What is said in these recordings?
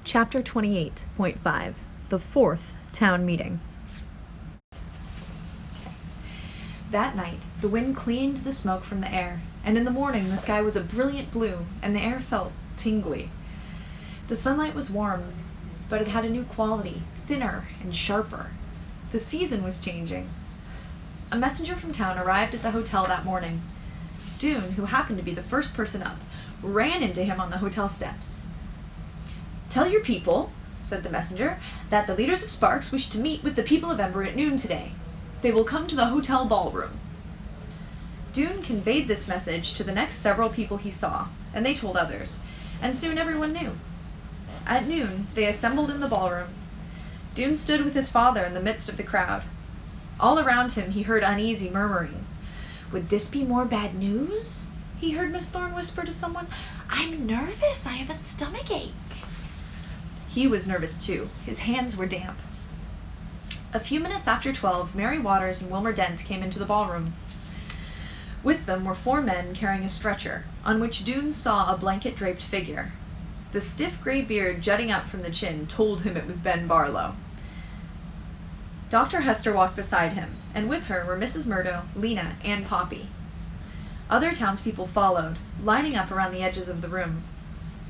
Chapter 28.5 The Fourth Town Meeting. That night, the wind cleaned the smoke from the air, and in the morning the sky was a brilliant blue, and the air felt tingly. The sunlight was warm, but it had a new quality, thinner and sharper. The season was changing. A messenger from town arrived at the hotel that morning. Doon, who happened to be the first person up, ran into him on the hotel steps. "Tell your people," said the messenger, "that the leaders of Sparks wish to meet with the people of Ember at noon today. They will come to the hotel ballroom." Doon conveyed this message to the next several people he saw, and they told others, and soon everyone knew. At noon, they assembled in the ballroom. Doon stood with his father in the midst of the crowd. All around him he heard uneasy murmurings. "Would this be more bad news?" he heard Miss Thorne whisper to someone. "I'm nervous. I have a stomachache." He was nervous too. His hands were damp. A few minutes after 12, Mary Waters and Wilmer Dent came into the ballroom. With them were 4 men carrying a stretcher, on which Doon saw a blanket-draped figure. The stiff gray beard jutting up from the chin told him it was Ben Barlow. Dr. Hester walked beside him, and with her were Mrs. Murdo, Lena, and Poppy. Other townspeople followed, lining up around the edges of the room.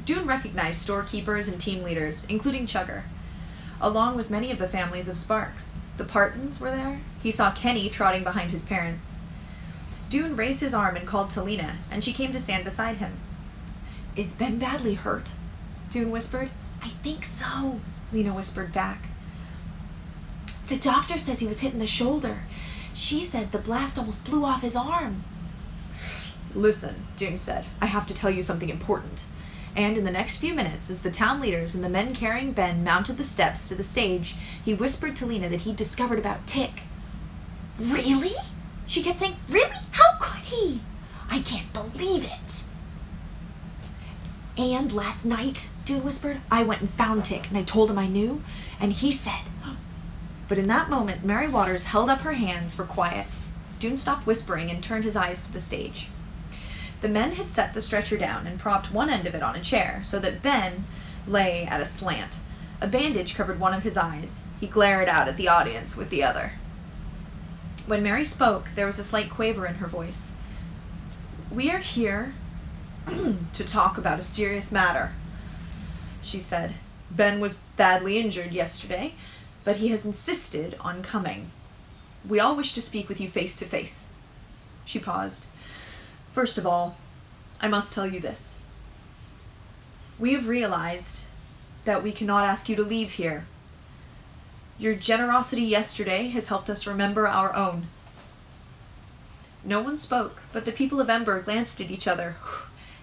Doon recognized storekeepers and team leaders, including Chugger, along with many of the families of Sparks. The Partons were there. He saw Kenny trotting behind his parents. Doon raised his arm and called to Lena, and she came to stand beside him. "Is Ben badly hurt?" Doon whispered. "I think so," Lena whispered back. "The doctor says he was hit in the shoulder. She said the blast almost blew off his arm." "Listen," Doon said. "I have to tell you something important." And in the next few minutes, as the town leaders and the men carrying Ben mounted the steps to the stage, he whispered to Lena that he'd discovered about Tick. "Really?" She kept saying. "Really? How could he? I can't believe it." "And last night," Doon whispered, "I went and found Tick, and I told him I knew, and he said..." But in that moment, Mary Waters held up her hands for quiet. Doon stopped whispering and turned his eyes to the stage. The men had set the stretcher down and propped one end of it on a chair, so that Ben lay at a slant. A bandage covered one of his eyes. He glared out at the audience with the other. When Mary spoke, there was a slight quaver in her voice. "We are here to talk about a serious matter," she said. "Ben was badly injured yesterday, but he has insisted on coming. We all wish to speak with you face to face." She paused. "First of all, I must tell you this. We have realized that we cannot ask you to leave here. Your generosity yesterday has helped us remember our own." No one spoke, but the people of Ember glanced at each other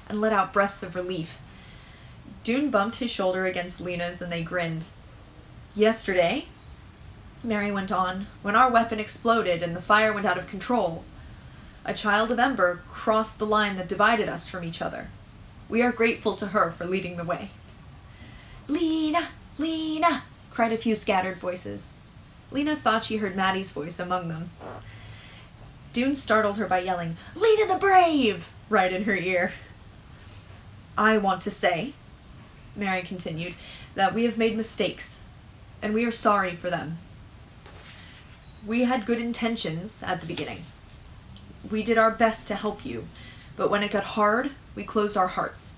and let out breaths of relief. Doon bumped his shoulder against Lena's, and they grinned. "Yesterday," Mary went on, "when our weapon exploded and the fire went out of control, a child of Ember crossed the line that divided us from each other. We are grateful to her for leading the way." "Lena! Lena!" cried a few scattered voices. Lena thought she heard Maddie's voice among them. Doon startled her by yelling, "Lena the Brave!" right in her ear. "I want to say," Mary continued, "that we have made mistakes, and we are sorry for them. We had good intentions at the beginning. We did our best to help you, but when it got hard, we closed our hearts."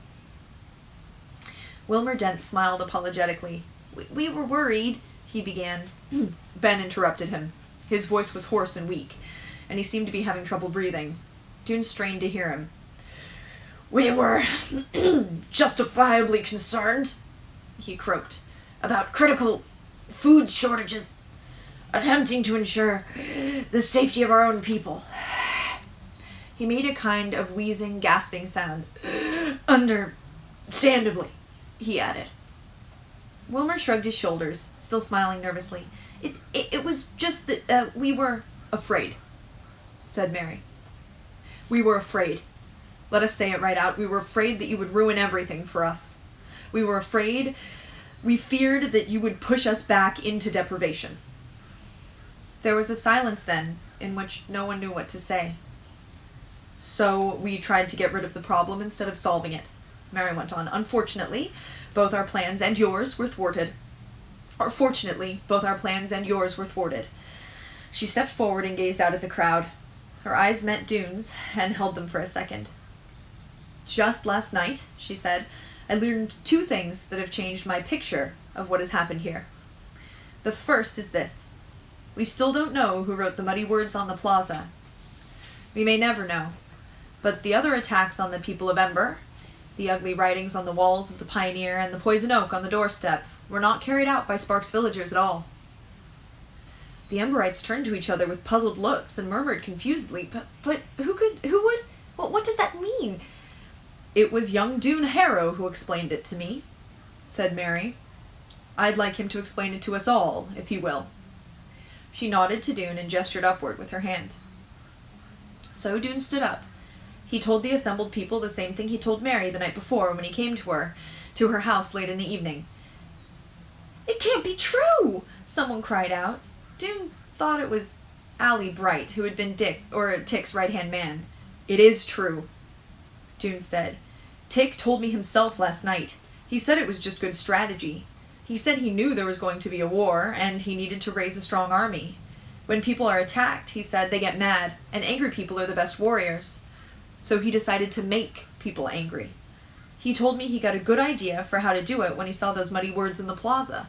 Wilmer Dent smiled apologetically. We were worried," he began. Ben interrupted him. His voice was hoarse and weak, and he seemed to be having trouble breathing. Doon strained to hear him. "We were justifiably concerned," he croaked, "about critical food shortages, attempting to ensure the safety of our own people." He made a kind of wheezing, gasping sound. "Understandably," he added. Wilmer shrugged his shoulders, still smiling nervously. It was just that we were afraid," said Mary. "We were afraid. Let us say it right out. We were afraid that you would ruin everything for us. We feared that you would push us back into deprivation." There was a silence then, in which no one knew what to say. "So we tried to get rid of the problem instead of solving it," Mary went on. "Unfortunately, both our plans and yours were thwarted. Or fortunately, both our plans and yours were thwarted. She stepped forward and gazed out at the crowd. Her eyes met Dune's and held them for a second. Just last night, she said, I learned 2 things that have changed my picture of what has happened here. The first is this. We still don't know who wrote the muddy words on the plaza. We may never know. But the other attacks on the people of Ember, the ugly writings on the walls of the Pioneer, and the poison oak on the doorstep were not carried out by Sparks villagers at all. The Emberites turned to each other with puzzled looks and murmured confusedly, But who would? What does that mean? It was young Dune Harrow who explained it to me, said Mary. I'd like him to explain it to us all, if he will. She nodded to Dune and gestured upward with her hand. So Dune stood up. He told the assembled people the same thing he told Mary the night before when he came to her house late in the evening. It can't be true! Someone cried out. Dune thought it was Allie Bright, who had been Tick's right-hand man. It is true, Dune said. Tick told me himself last night. He said it was just good strategy. He said he knew there was going to be a war, and he needed to raise a strong army. When people are attacked, he said, they get mad, and angry people are the best warriors. So he decided to make people angry. He told me he got a good idea for how to do it when he saw those muddy words in the plaza.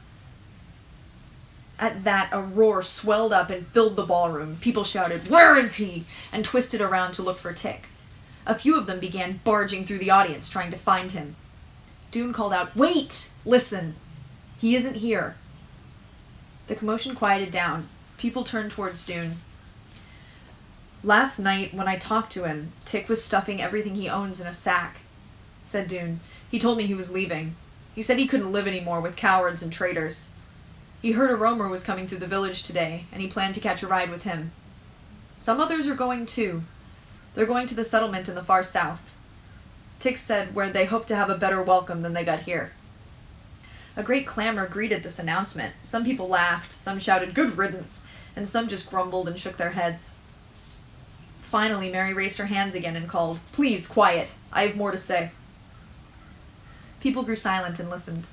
At that, a roar swelled up and filled the ballroom. People shouted, "Where is he?" and twisted around to look for Tick. A few of them began barging through the audience, trying to find him. Dune called out, "Wait! Listen! He isn't here." The commotion quieted down. People turned towards Dune. Last night, when I talked to him, Tick was stuffing everything he owns in a sack, said Dune. He told me he was leaving. He said he couldn't live anymore with cowards and traitors. He heard a roamer was coming through the village today, and he planned to catch a ride with him. Some others are going too. They're going to the settlement in the far south. Tick said where they hope to have a better welcome than they got here. A great clamor greeted this announcement. Some people laughed, some shouted, "Good riddance," and some just grumbled and shook their heads. Finally, Mary raised her hands again and called, "Please, quiet. I have more to say." People grew silent and listened.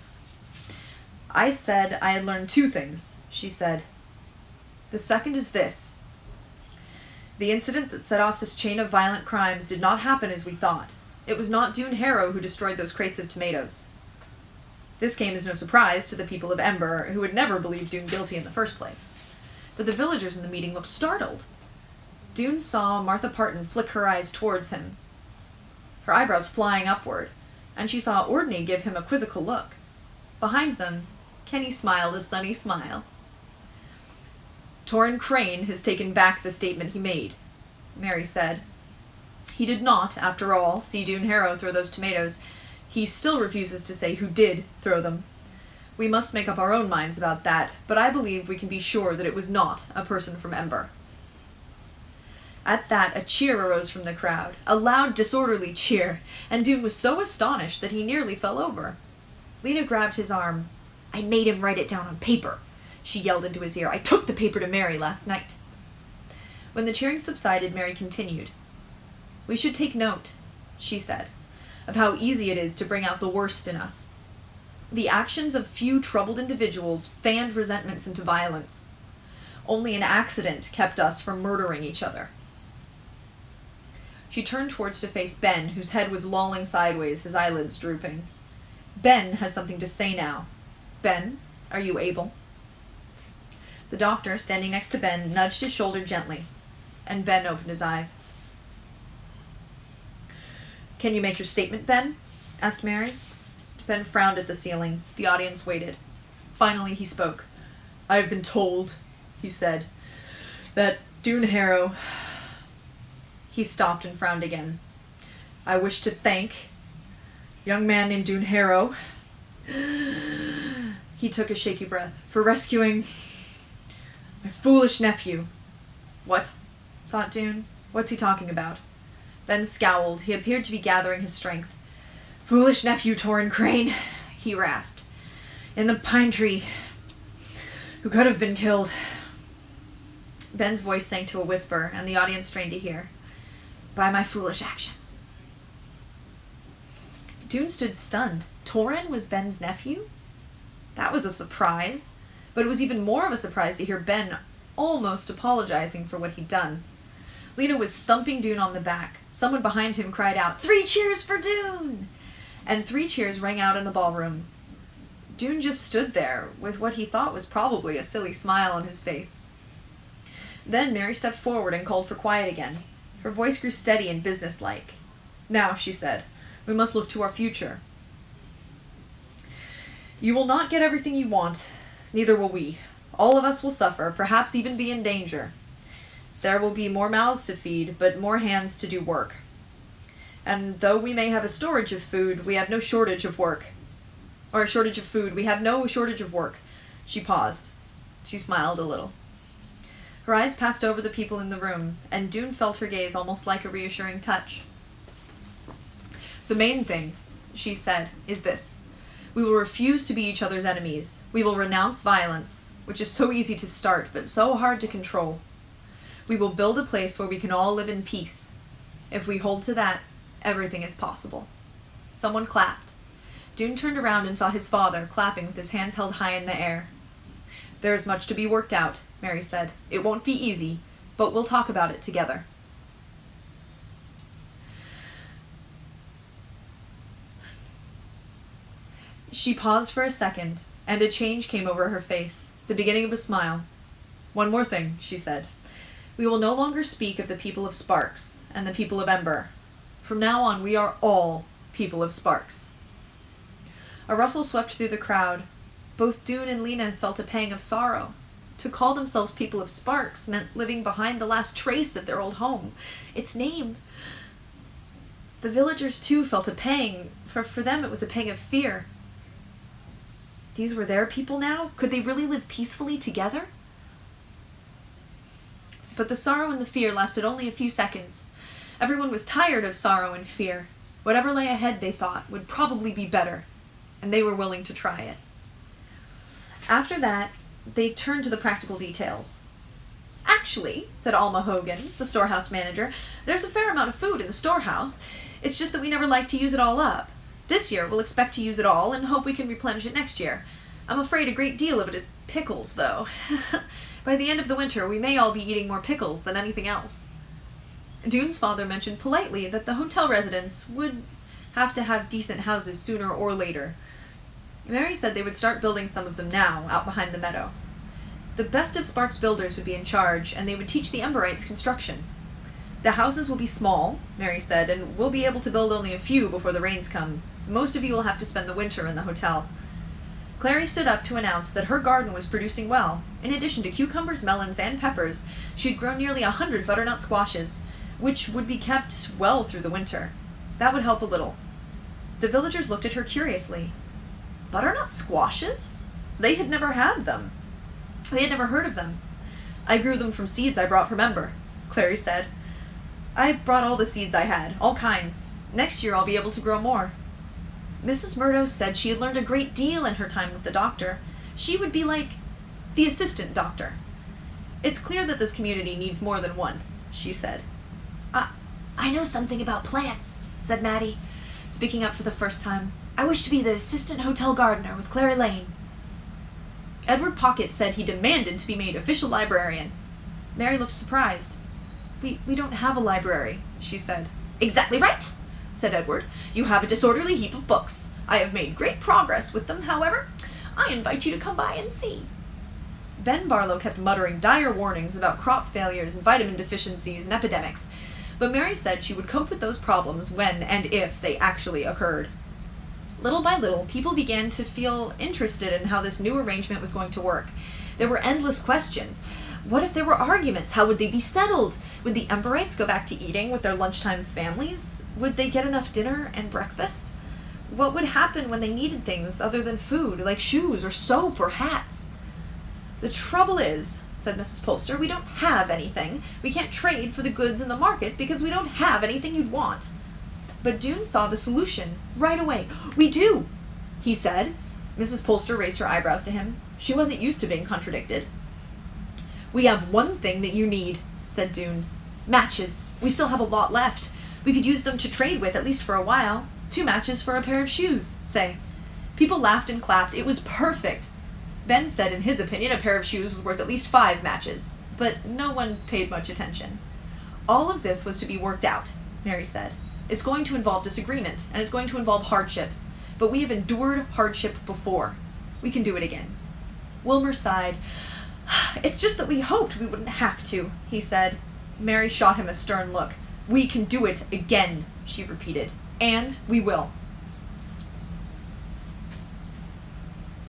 I said I had learned 2 things, she said. The second is this. The incident that set off this chain of violent crimes did not happen as we thought. It was not Dune Harrow who destroyed those crates of tomatoes. This came as no surprise to the people of Ember, who had never believed Dune guilty in the first place. But the villagers in the meeting looked startled. Dune saw Martha Parton flick her eyes towards him, her eyebrows flying upward, and she saw Ordney give him a quizzical look. Behind them, Kenny smiled a sunny smile. Torrin Crane has taken back the statement he made, Mary said. He did not, after all, see Dune Harrow throw those tomatoes. He still refuses to say who did throw them. We must make up our own minds about that, but I believe we can be sure that it was not a person from Ember. At that, a cheer arose from the crowd, a loud, disorderly cheer, and Dune was so astonished that he nearly fell over. Lena grabbed his arm. "I made him write it down on paper," she yelled into his ear. "I took the paper to Mary last night." When the cheering subsided, Mary continued. "We should take note," she said, "of how easy it is to bring out the worst in us. The actions of few troubled individuals fanned resentments into violence. Only an accident kept us from murdering each other." She turned towards to face Ben, whose head was lolling sideways, his eyelids drooping. "Ben has something to say now. Ben, are you able?" The doctor, standing next to Ben, nudged his shoulder gently, and Ben opened his eyes. "Can you make your statement, Ben?" asked Mary. Ben frowned at the ceiling. The audience waited. Finally he spoke. "I have been told," he said, "that Dune Harrow..." He stopped and frowned again. "I wish to thank young man named Dune Harrow," he took a shaky breath, "for rescuing my foolish nephew." "What?" thought Dune. "What's he talking about?" Ben scowled. He appeared to be gathering his strength. "Foolish nephew, Torrin Crane," he rasped. "In the pine tree, who could have been killed." Ben's voice sank to a whisper, and the audience strained to hear. "By my foolish actions." Dune stood stunned. Torin was Ben's nephew? That was a surprise, but it was even more of a surprise to hear Ben almost apologizing for what he'd done. Lena was thumping Dune on the back. Someone behind him cried out, "3 cheers for Dune!" And 3 cheers rang out in the ballroom. Dune just stood there, with what he thought was probably a silly smile on his face. Then Mary stepped forward and called for quiet again. Her voice grew steady and businesslike. "Now," she said, "we must look to our future. You will not get everything you want, neither will we. All of us will suffer, perhaps even be in danger. There will be more mouths to feed, but more hands to do work. And though we may have a storage of food, we have no shortage of work. Or a shortage of food, we have no shortage of work." She paused. She smiled a little. Her eyes passed over the people in the room, and Dune felt her gaze almost like a reassuring touch. "The main thing," she said, "is this. We will refuse to be each other's enemies. We will renounce violence, which is so easy to start, but so hard to control. We will build a place where we can all live in peace. If we hold to that, everything is possible." Someone clapped. Dune turned around and saw his father clapping with his hands held high in the air. "There is much to be worked out," Mary said. "It won't be easy, but we'll talk about it together." She paused for a second, and a change came over her face, the beginning of a smile. "One more thing," she said. "We will no longer speak of the people of Sparks and the people of Ember. From now on, we are all people of Sparks." A rustle swept through the crowd. Both Dune and Lena felt a pang of sorrow. To call themselves people of Sparks meant living behind the last trace of their old home, its name. The villagers, too, felt a pang, for them it was a pang of fear. These were their people now? Could they really live peacefully together? But the sorrow and the fear lasted only a few seconds. Everyone was tired of sorrow and fear. Whatever lay ahead, they thought, would probably be better, and they were willing to try it. After that, they turned to the practical details. "Actually," said Alma Hogan, the storehouse manager, "there's a fair amount of food in the storehouse. It's just that we never like to use it all up. This year we'll expect to use it all and hope we can replenish it next year. I'm afraid a great deal of it is pickles, though. By the end of the winter, we may all be eating more pickles than anything else." Dune's father mentioned politely that the hotel residents would have to have decent houses sooner or later. Mary said they would start building some of them now, out behind the meadow. The best of Sparks builders would be in charge, and they would teach the Emberites construction. "The houses will be small," Mary said, "and we'll be able to build only a few before the rains come. Most of you will have to spend the winter in the hotel." Clary stood up to announce that her garden was producing well. In addition to cucumbers, melons, and peppers, she had grown nearly 100 butternut squashes, which would be kept well through the winter. That would help a little. The villagers looked at her curiously. Butternut squashes? They had never had them. They had never heard of them. "I grew them from seeds I brought from Ember," Clary said. "I brought all the seeds I had, all kinds. Next year I'll be able to grow more." Mrs. Murdo said she had learned a great deal in her time with the doctor. She would be like the assistant doctor. "It's clear that this community needs more than one," she said. I know something about plants," said Maddie, speaking up for the first time. "I wish to be the assistant hotel gardener with Clary Lane." Edward Pocket said he demanded to be made official librarian. Mary looked surprised. We don't have a library," she said. "Exactly right," said Edward. "You have a disorderly heap of books. I have made great progress with them, however. I invite you to come by and see." Ben Barlow kept muttering dire warnings about crop failures and vitamin deficiencies and epidemics, but Mary said she would cope with those problems when and if they actually occurred. Little by little, people began to feel interested in how this new arrangement was going to work. There were endless questions. What if there were arguments? How would they be settled? Would the Emberites go back to eating with their lunchtime families? Would they get enough dinner and breakfast? What would happen when they needed things other than food, like shoes or soap or hats? "The trouble is," said Mrs. Polster, "we don't have anything. We can't trade for the goods in the market because we don't have anything you'd want." But Dune saw the solution right away. "We do," he said. Mrs. Polster raised her eyebrows to him. She wasn't used to being contradicted. "We have one thing that you need," said Dune. "Matches. We still have a lot left. We could use them to trade with, at least for a while. 2 matches for a pair of shoes, say. People laughed and clapped. It was perfect. Ben said in his opinion a pair of shoes was worth at least 5 matches, but no one paid much attention. All of this was to be worked out, Mary said. It's going to involve disagreement, and it's going to involve hardships, but we have endured hardship before. We can do it again. Wilmer sighed. It's just that we hoped we wouldn't have to, he said. Mary shot him a stern look. We can do it again, she repeated. And we will.